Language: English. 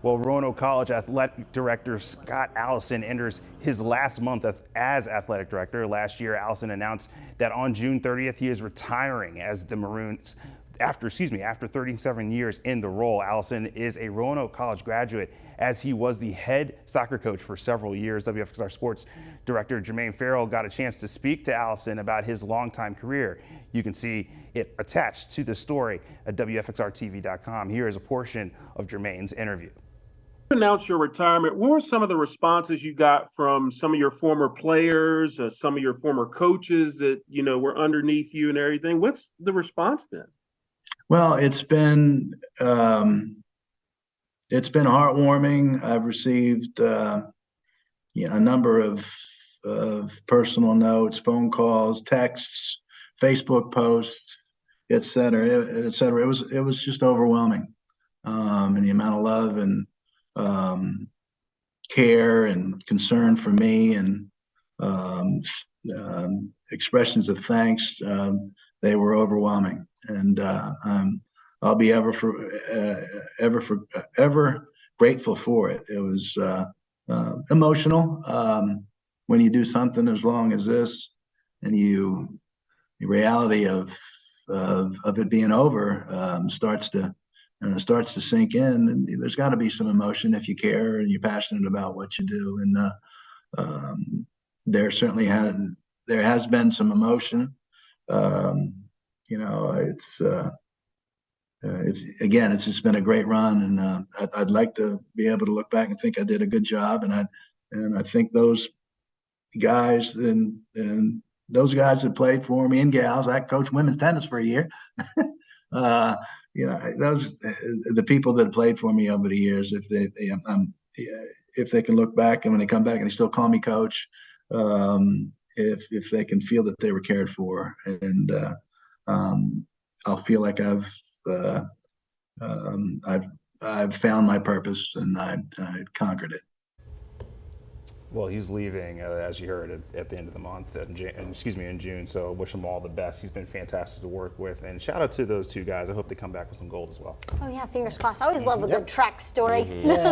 Well, Roanoke College athletic director Scott Allison enters his last month as athletic director. Last year, Allison announced that on June 30th, he is retiring as the Maroons. After 37 years in the role. Allison is a Roanoke College graduate, as he was the head soccer coach for several years. WFXR Sports Director Jermaine Farrell got a chance to speak to Allison about his longtime career. You can see it attached to the story at WFXRTV.com. Here is a portion of Jermaine's interview. Announce your retirement. What were some of the responses you got from some of your former players, some of your former coaches that were underneath you and everything? What's the response been? Well, it's been heartwarming. I've received a number of personal notes, phone calls, texts, Facebook posts, et cetera, et cetera. It was just overwhelming, and the amount of love and care and concern for me, and expressions of thanks. They were overwhelming, and I'll be ever grateful for it. It was emotional when you do something as long as this, and the reality of it being over starts to sink in. And there's got to be some emotion if you care and you're passionate about what you do. And there has been some emotion. It's just been a great run, and I'd like to be able to look back and think I did a good job. And I think those guys and those guys that played for me, and gals, I coached women's tennis for a year. Those the people that played for me over the years, if they can look back, and when they come back and they still call me coach, if they can feel that they were cared for, and I'll feel like I've found my purpose, and I conquered it. Well, he's leaving, as you heard, at the end of the month, in June. So wish him all the best. He's been fantastic to work with, and shout out to those two guys. I hope they come back with some gold as well. Oh yeah, fingers crossed. I always love a good track story.